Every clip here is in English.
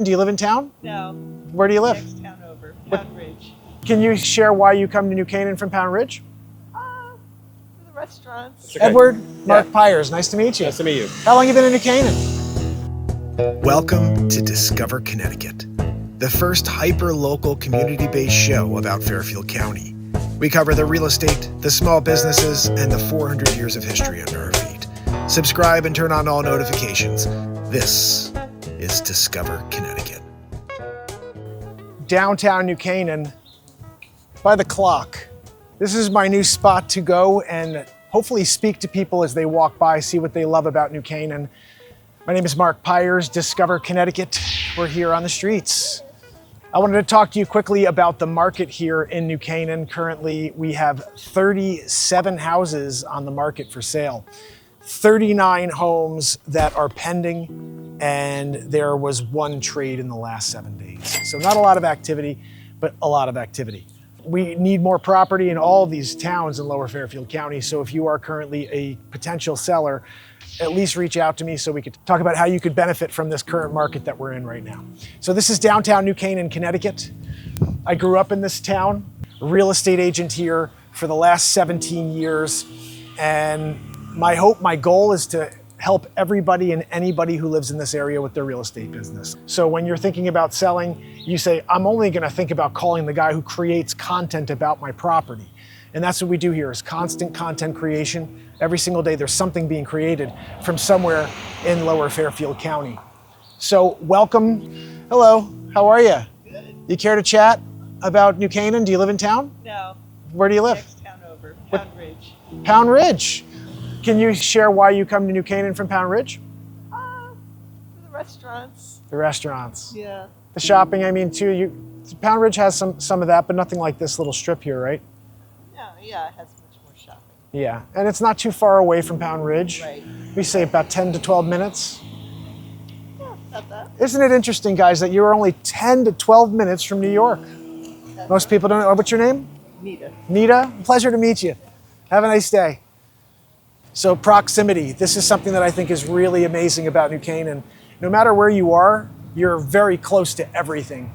Do you live in town? No. Where do you live? Next town over, Pound Ridge. Can you share why you come to New Canaan from Pound Ridge? The restaurants. Okay. Edward, Mark Pires, nice to meet you. Nice to meet you. How long have you been in New Canaan? Welcome to Discover Connecticut, the first hyper-local community-based show about Fairfield County. We cover the real estate, the small businesses, and the 400 years of history under our feet. Subscribe and turn on all notifications. This is Discover Connecticut. Downtown New Canaan, by the clock. This is my new spot to go and hopefully speak to people as they walk by, see what they love about New Canaan. My name is Mark Pires, Discover Connecticut. We're here on the streets. I wanted to talk to you quickly about the market here in New Canaan. Currently, we have 37 houses on the market for sale, 39 homes that are pending, and there was one trade in the last 7 days. So not a lot of activity, but a lot of activity. We need more property in all of these towns in Lower Fairfield County. So if you are currently a potential seller, at least reach out to me so we could talk about how you could benefit from this current market that we're in right now. So this is downtown New Canaan, Connecticut. I grew up in this town, real estate agent here for the last 17 years. And my hope, my goal is to help everybody and anybody who lives in this area with their real estate business. So when you're thinking about selling, you say, I'm only gonna think about calling the guy who creates content about my property. And that's what we do here, is constant content creation. Every single day there's something being created from somewhere in Lower Fairfield County. So welcome. Hello, how are you? Good. You care to chat about New Canaan? Do you live in town? No. Where do you live? Next town over, Pound Ridge. Pound Ridge. Can you share why you come to New Canaan from Pound Ridge? The restaurants. The restaurants. Yeah. The shopping, I mean, too. Pound Ridge has some of that, but nothing like this little strip here, right? No, yeah, it has much more shopping. Yeah, and it's not too far away from Pound Ridge. Right. We say about 10 to 12 minutes. Yeah, not that. Isn't it interesting, guys, that you're only 10 to 12 minutes from New York? Most people don't know. What's your name? Nita. Nita, pleasure to meet you. Have a nice day. So proximity, this is something that I think is really amazing about New Canaan. No matter where you are, you're very close to everything.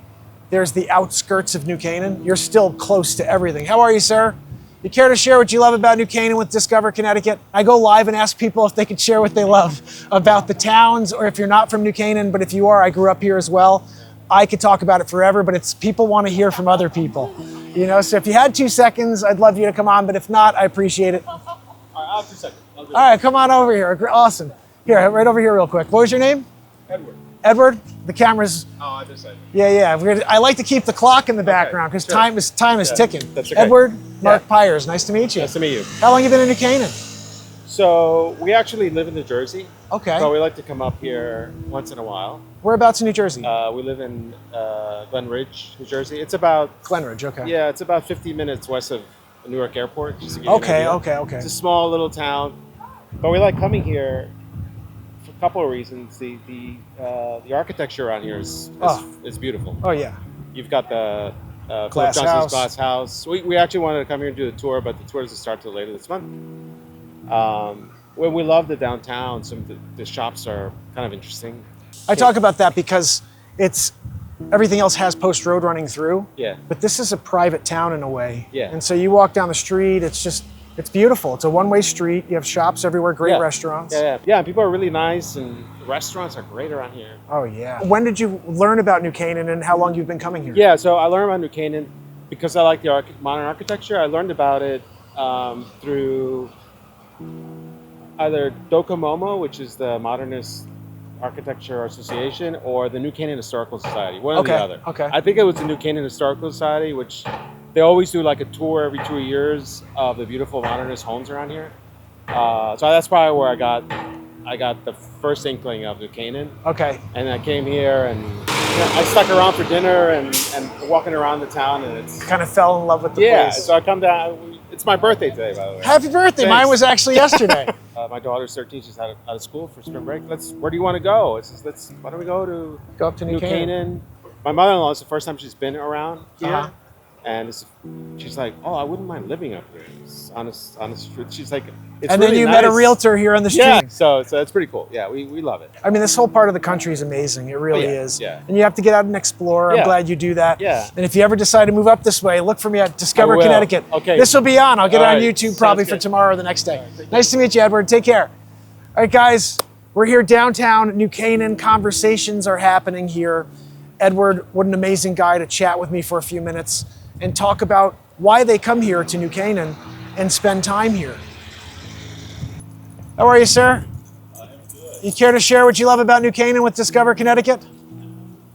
There's the outskirts of New Canaan, you're still close to everything. How are you, sir? You care to share what you love about New Canaan with Discover Connecticut? I go live and ask people if they could share what they love about the towns, or if you're not from New Canaan, but if you are, I grew up here as well. I could talk about it forever, but it's people want to hear from other people. You know, so if you had 2 seconds, I'd love you to come on, but if not, I appreciate it. All right, I'll have 2 seconds. All right, come on over here. Awesome. Here, right over here real quick. What was your name? Edward. Edward? The camera's, Oh, I just said. yeah. I like to keep the clock in the background because sure. time is Yeah, ticking. that's okay. Edward, Mark Pires, nice to meet you. Nice to meet you. How long have you been in New Canaan? So we actually live in New Jersey. Okay. But we like to come up here once in a while. Whereabouts in New Jersey? We live in Glen Ridge, New Jersey. It's about Glenridge, okay. yeah, it's about 50 minutes west of Newark Airport. Just to give you an idea. Okay. It's a small little town, but we like coming here for a couple of reasons. The architecture around here is beautiful. Oh, yeah. You've got the Philip Glass Johnson's house. Glass House. We actually wanted to come here and do the tour, but the tour doesn't start till later this month. When we love the downtown, some of the shops are kind of interesting. I talk about that because everything else has post road running through. Yeah. But this is a private town in a way. Yeah. And so you walk down the street, it's beautiful. It's a one-way street. You have shops everywhere, great restaurants. Yeah. People are really nice, and the restaurants are great around here. Oh, yeah. When did you learn about New Canaan and how long you've been coming here? Yeah, so I learned about New Canaan because I like the modern architecture. I learned about it through either Docomomo, which is the Modernist Architecture Association, or the New Canaan Historical Society, one or the other. Okay. I think it was the New Canaan Historical Society, which they always do like a tour every 2 years of the beautiful modernist homes around here. So that's probably where I got the first inkling of New Canaan. Okay. And I came here and I stuck around for dinner and walking around the town, and it's Kind of fell in love with the yeah. place. So I come down. It's my birthday today, by the way. Happy birthday. Thanks. Mine was actually yesterday. My daughter's 13. She's out of school for spring break. Where do you want to go? Why don't we go to Go up to New Canaan. My mother-in-law, it's the first time she's been around here. Uh-huh. And she's like, "Oh, I wouldn't mind living up here." It's honest truth. She's like, it's And really then you nice. met a realtor here on the street. Yeah, so that's pretty cool. Yeah, we love it. I mean, this whole part of the country is amazing. It really yeah, is. yeah. And you have to get out and explore. I'm Yeah. glad you do that. Yeah. And if you ever decide to move up this way, look for me at Discover I will. Connecticut. Okay. This will be on. I'll get it All on right. YouTube probably Sounds for good. tomorrow or the next day. Nice to meet you, Edward. Take care. All right, guys, we're here downtown New Canaan. Conversations are happening here. Edward, what an amazing guy to chat with me for a few minutes and talk about why they come here to New Canaan and spend time here. How are you, sir? You care to share what you love about New Canaan with Discover Connecticut?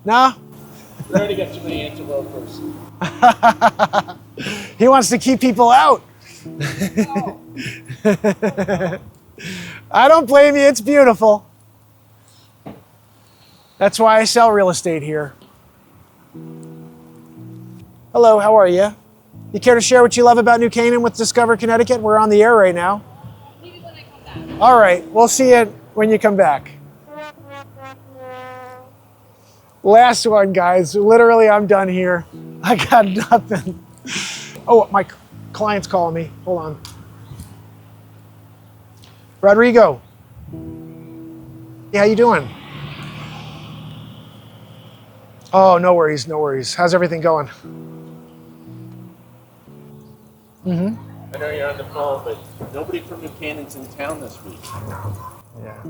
No? We already got too many antelopers. He wants to keep people out. I don't blame you, it's beautiful. That's why I sell real estate here. Hello, how are you? You care to share what you love about New Canaan with Discover Connecticut? We're on the air right now. Maybe when I come back. All right, we'll see you when you come back. Last one, guys. Literally, I'm done here. I got nothing. Oh, my client's calling me. Hold on. Rodrigo. Hey, how you doing? Oh, no worries, no worries. How's everything going? I know you're on the phone, but nobody from New Canaan's in town this week. Yeah.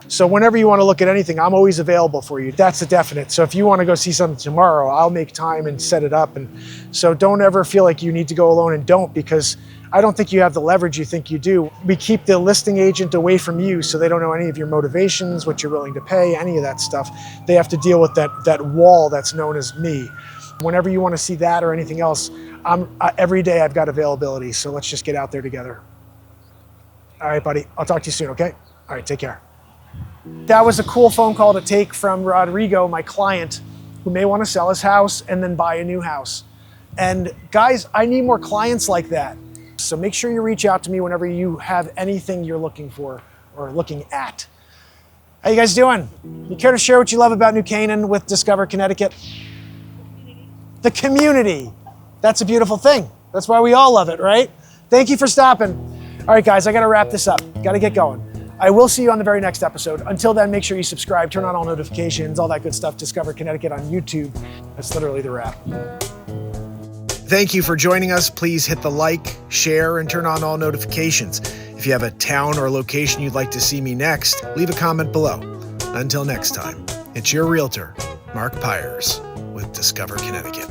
So whenever you want to look at anything, I'm always available for you. That's a definite. So if you want to go see something tomorrow, I'll make time and set it up. And so don't ever feel like you need to go alone, and don't, because I don't think you have the leverage you think you do. We keep the listing agent away from you so they don't know any of your motivations, what you're willing to pay, any of that stuff. They have to deal with that wall that's known as me. Whenever you want to see that or anything else, every day I've got availability. So let's just get out there together. All right, buddy. I'll talk to you soon, okay? All right, take care. That was a cool phone call to take from Rodrigo, my client, who may want to sell his house and then buy a new house. And guys, I need more clients like that. So make sure you reach out to me whenever you have anything you're looking for or looking at. How you guys doing? You care to share what you love about New Canaan with Discover Connecticut? The community. That's a beautiful thing. That's why we all love it, right? Thank you for stopping. All right, guys, I got to wrap this up. Got to get going. I will see you on the very next episode. Until then, make sure you subscribe, turn on all notifications, all that good stuff. Discover Connecticut on YouTube. That's literally the wrap. Thank you for joining us. Please hit the like, share, and turn on all notifications. If you have a town or location you'd like to see me next, leave a comment below. Until next time, it's your realtor, Mark Pires, with Discover Connecticut.